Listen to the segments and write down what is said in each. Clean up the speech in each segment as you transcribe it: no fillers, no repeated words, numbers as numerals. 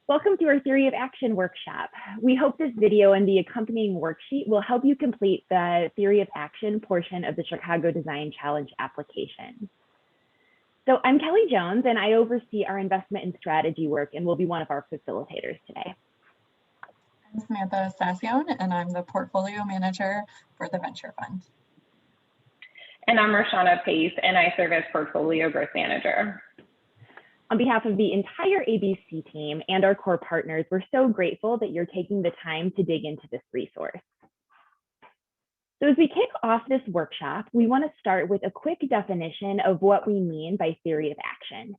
Welcome to our Theory of Action workshop. We hope this video and the accompanying worksheet will help you complete the Theory of Action portion of the Chicago Design Challenge application. So I'm Kelly Jones, and I oversee our investment and strategy work and will be one of our facilitators today. I'm Samantha Stassione, and I'm the portfolio manager for the venture fund. And I'm Roshana Pace, and I serve as portfolio growth manager. On behalf of the entire ABC team and our core partners, we're so grateful that you're taking the time to dig into this resource. So as we kick off this workshop, we want to start with a quick definition of what we mean by theory of action.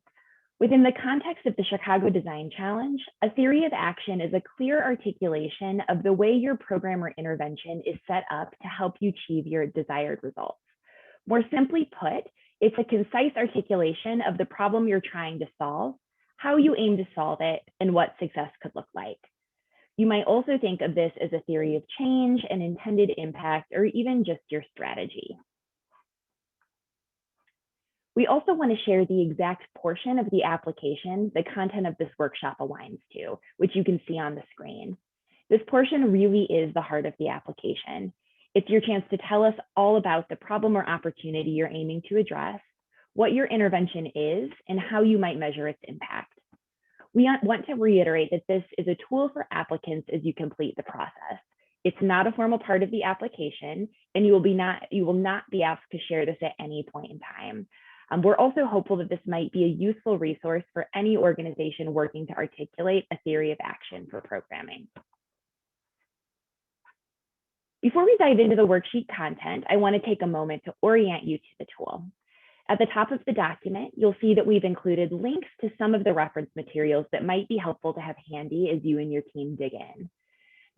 Within the context of the Chicago Design Challenge, a theory of action is a clear articulation of the way your program or intervention is set up to help you achieve your desired results. More simply put, it's a concise articulation of the problem you're trying to solve, how you aim to solve it, and what success could look like. You might also think of this as a theory of change, an intended impact, or even just your strategy. We also want to share the exact portion of the application the content of this workshop aligns to, which you can see on the screen. This portion really is the heart of the application. It's your chance to tell us all about the problem or opportunity you're aiming to address, what your intervention is, and how you might measure its impact. We want to reiterate that this is a tool for applicants as you complete the process. It's not a formal part of the application, and you will not be asked to share this at any point in time. We're also hopeful that this might be a useful resource for any organization working to articulate a theory of action for programming. Before we dive into the worksheet content, I want to take a moment to orient you to the tool. At the top of the document, you'll see that we've included links to some of the reference materials that might be helpful to have handy as you and your team dig in.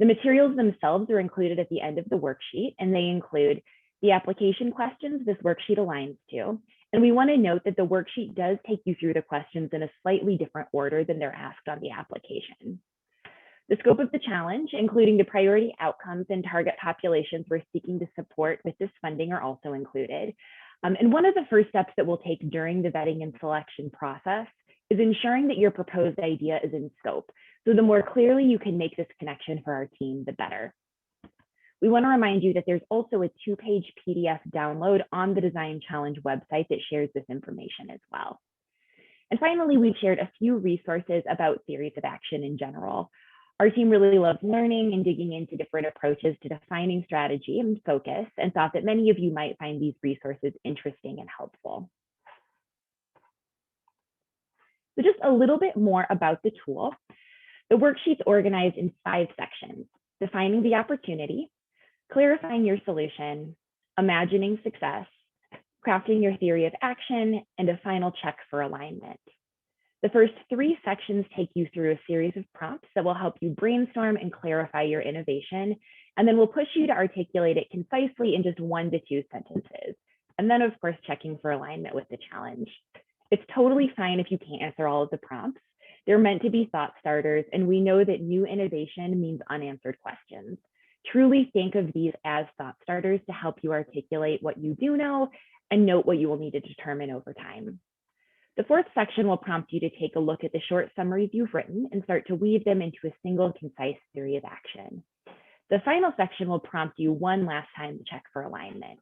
The materials themselves are included at the end of the worksheet, and they include the application questions this worksheet aligns to. And we want to note that the worksheet does take you through the questions in a slightly different order than they're asked on the application. The scope of the challenge, including the priority outcomes and target populations we're seeking to support with this funding, are also included. And one of the first steps that we'll take during the vetting and selection process is ensuring that your proposed idea is in scope. So the more clearly you can make this connection for our team, the better. We want to remind you that there's also a 2-page PDF download on the Design Challenge website that shares this information as well. And finally, we've shared a few resources about theories of action in general. Our team really loves learning and digging into different approaches to defining strategy and focus, and thought that many of you might find these resources interesting and helpful. So just a little bit more about the tool. The worksheet's organized in 5 sections: defining the opportunity, clarifying your solution, imagining success, crafting your theory of action, and a final check for alignment. The first 3 sections take you through a series of prompts that will help you brainstorm and clarify your innovation, and then we'll push you to articulate it concisely in just 1 to 2 sentences. And then, of course, checking for alignment with the challenge. It's totally fine if you can't answer all of the prompts. They're meant to be thought starters, and we know that new innovation means unanswered questions. Truly think of these as thought starters to help you articulate what you do know and note what you will need to determine over time. The 4th section will prompt you to take a look at the short summaries you've written and start to weave them into a single concise theory of action. The final section will prompt you one last time to check for alignment.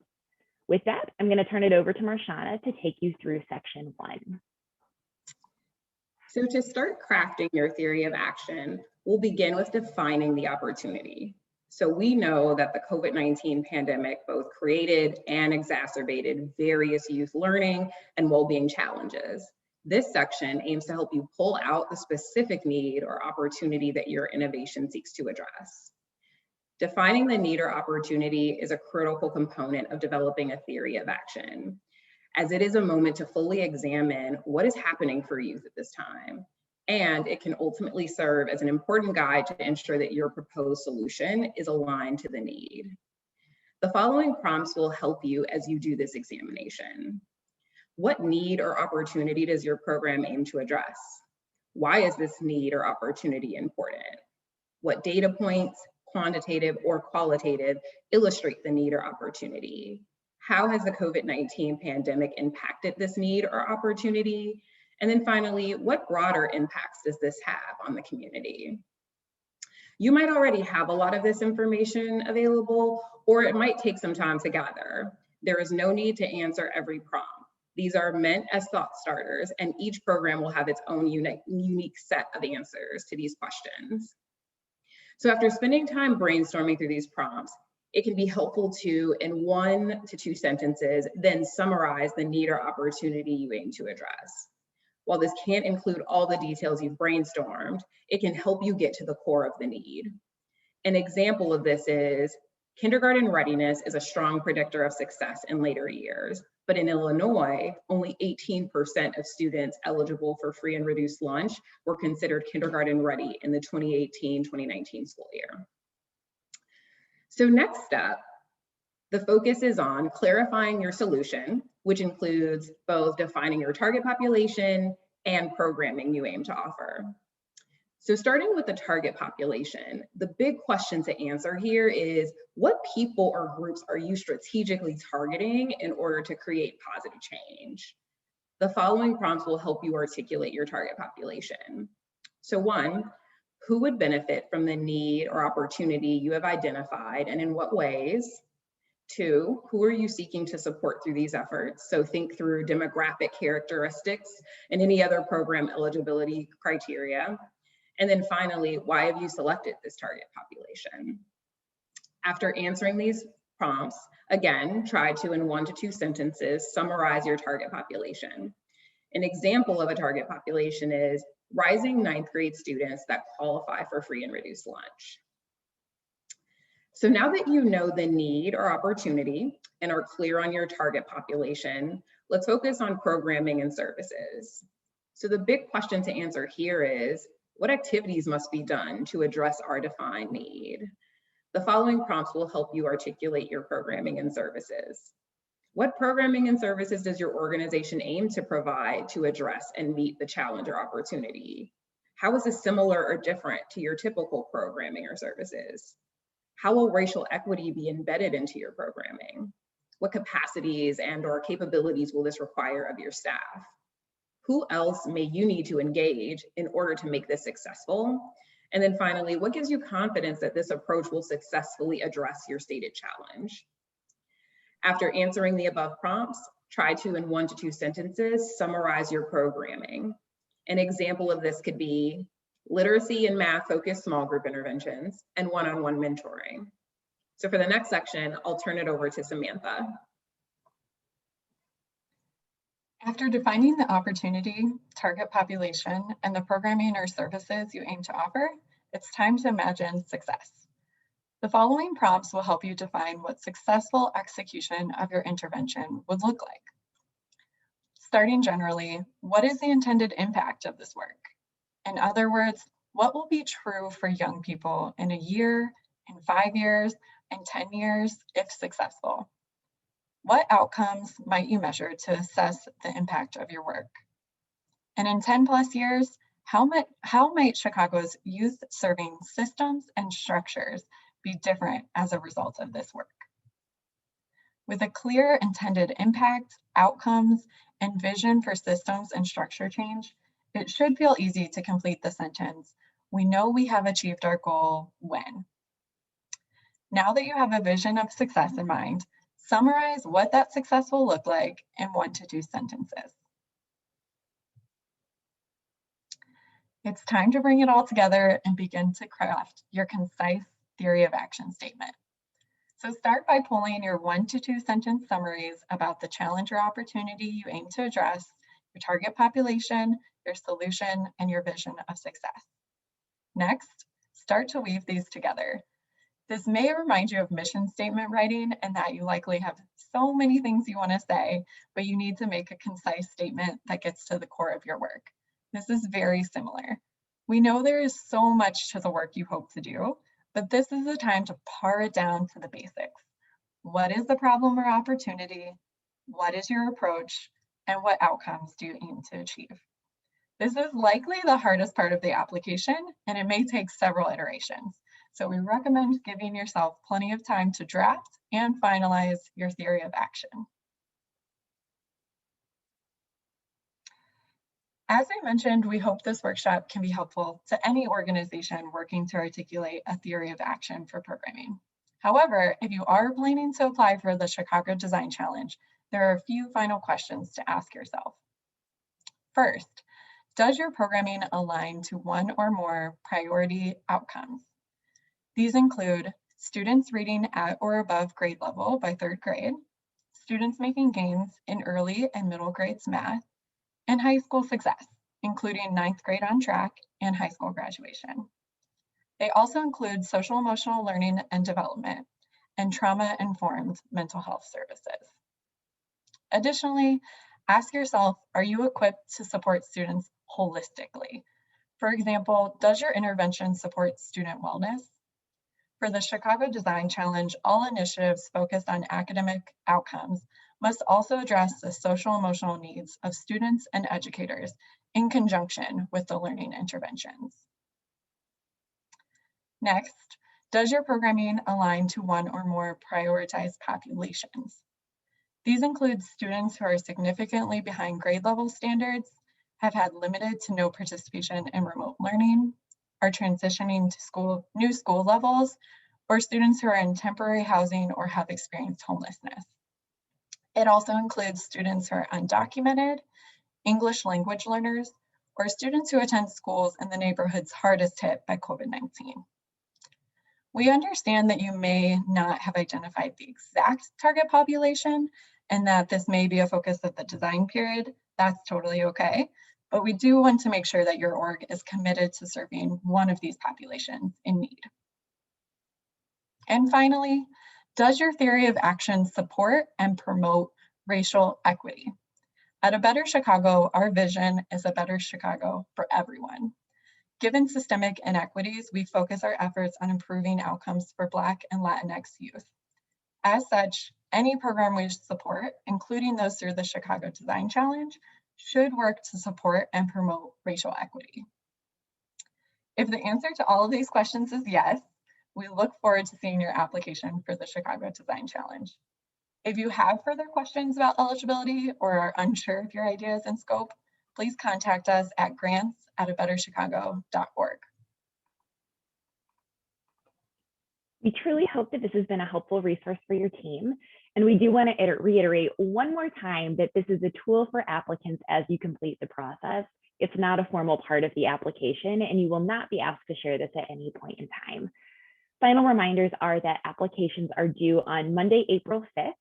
With that, I'm going to turn it over to Marshana to take you through section 1. So to start crafting your theory of action, we'll begin with defining the opportunity. So we know that the COVID-19 pandemic both created and exacerbated various youth learning and well-being challenges. This section aims to help you pull out the specific need or opportunity that your innovation seeks to address. Defining the need or opportunity is a critical component of developing a theory of action, as it is a moment to fully examine what is happening for youth at this time. And it can ultimately serve as an important guide to ensure that your proposed solution is aligned to the need. The following prompts will help you as you do this examination. What need or opportunity does your program aim to address? Why is this need or opportunity important? What data points, quantitative or qualitative, illustrate the need or opportunity? How has the COVID-19 pandemic impacted this need or opportunity? And then finally, what broader impacts does this have on the community? You might already have a lot of this information available, or it might take some time to gather. There is no need to answer every prompt. These are meant as thought starters, and each program will have its own unique set of answers to these questions. So after spending time brainstorming through these prompts, it can be helpful to, in 1 to 2 sentences, then summarize the need or opportunity you aim to address. While this can't include all the details you've brainstormed, it can help you get to the core of the need. An example of this is kindergarten readiness is a strong predictor of success in later years, but in Illinois, only 18% of students eligible for free and reduced lunch were considered kindergarten ready in the 2018-2019 school year. So next step, the focus is on clarifying your solution, which includes both defining your target population and programming you aim to offer. So starting with the target population, the big question to answer here is, what people or groups are you strategically targeting in order to create positive change? The following prompts will help you articulate your target population. So 1, who would benefit from the need or opportunity you have identified, and in what ways? 2, who are you seeking to support through these efforts? So think through demographic characteristics and any other program eligibility criteria. And then finally, why have you selected this target population? After answering these prompts, again, try to, in 1 to 2 sentences, summarize your target population. An example of a target population is rising 9th grade students that qualify for free and reduced lunch. So now that you know the need or opportunity and are clear on your target population, let's focus on programming and services. So the big question to answer here is, what activities must be done to address our defined need? The following prompts will help you articulate your programming and services. What programming and services does your organization aim to provide to address and meet the challenge or opportunity? How is this similar or different to your typical programming or services? How will racial equity be embedded into your programming? What capacities and/or capabilities will this require of your staff? Who else may you need to engage in order to make this successful? And then finally, what gives you confidence that this approach will successfully address your stated challenge? After answering the above prompts, try to, in 1 to 2 sentences, summarize your programming. An example of this could be literacy and math-focused small group interventions and one-on-one mentoring. So for the next section, I'll turn it over to Samantha. After defining the opportunity, target population, and the programming or services you aim to offer, it's time to imagine success. The following prompts will help you define what successful execution of your intervention would look like. Starting generally, what is the intended impact of this work? In other words, what will be true for young people in a year, in 5 years, and 10 years if successful? What outcomes might you measure to assess the impact of your work? And in 10+ years, how might Chicago's youth serving systems and structures be different as a result of this work? With a clear intended impact, outcomes, and vision for systems and structure change, it should feel easy to complete the sentence, we know we have achieved our goal when. Now that you have a vision of success in mind, summarize what that success will look like in 1 to 2 sentences. It's time to bring it all together and begin to craft your concise theory of action statement. So start by pulling your 1 to 2 sentence summaries about the challenge or opportunity you aim to address, your target population, your solution, and your vision of success. Next, start to weave these together. This may remind you of mission statement writing and that you likely have so many things you want to say, but you need to make a concise statement that gets to the core of your work. This is very similar. We know there is so much to the work you hope to do, but this is the time to pare it down to the basics. What is the problem or opportunity? What is your approach? And what outcomes do you aim to achieve? This is likely the hardest part of the application, and it may take several iterations. So we recommend giving yourself plenty of time to draft and finalize your theory of action. As I mentioned, we hope this workshop can be helpful to any organization working to articulate a theory of action for programming. However, if you are planning to apply for the Chicago Design Challenge, there are a few final questions to ask yourself. First, does your programming align to one or more priority outcomes? These include students reading at or above grade level by 3rd grade, students making gains in early and middle grades math, and high school success, including 9th grade on track and high school graduation. They also include social emotional learning and development and trauma-informed mental health services. Additionally, ask yourself, are you equipped to support students holistically? For example, does your intervention support student wellness? For the Chicago Design Challenge, all initiatives focused on academic outcomes must also address the social emotional needs of students and educators in conjunction with the learning interventions. Next, does your programming align to one or more prioritized populations? These include students who are significantly behind grade level standards, have had limited to no participation in remote learning, are transitioning to new school levels, or students who are in temporary housing or have experienced homelessness. It also includes students who are undocumented, English language learners, or students who attend schools in the neighborhoods hardest hit by COVID-19. We understand that you may not have identified the exact target population and that this may be a focus of the design period. That's totally okay. But we do want to make sure that your org is committed to serving one of these populations in need. And finally, does your theory of action support and promote racial equity? At A Better Chicago, our vision is a better Chicago for everyone. Given systemic inequities, we focus our efforts on improving outcomes for Black and Latinx youth. As such, any program we support, including those through the Chicago Design Challenge, should work to support and promote racial equity. If the answer to all of these questions is yes, we look forward to seeing your application for the Chicago Design Challenge. If you have further questions about eligibility or are unsure of your ideas and scope, please contact us at grants@abetterchicago.org. We truly hope that this has been a helpful resource for your team. And we do want to reiterate one more time that this is a tool for applicants as you complete the process. It's not a formal part of the application, and you will not be asked to share this at any point in time. Final reminders are that applications are due on Monday, April 5th.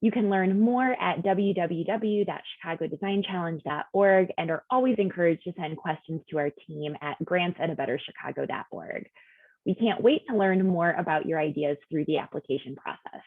You can learn more at www.chicagodesignchallenge.org and are always encouraged to send questions to our team at grants@abetterchicago.org. We can't wait to learn more about your ideas through the application process.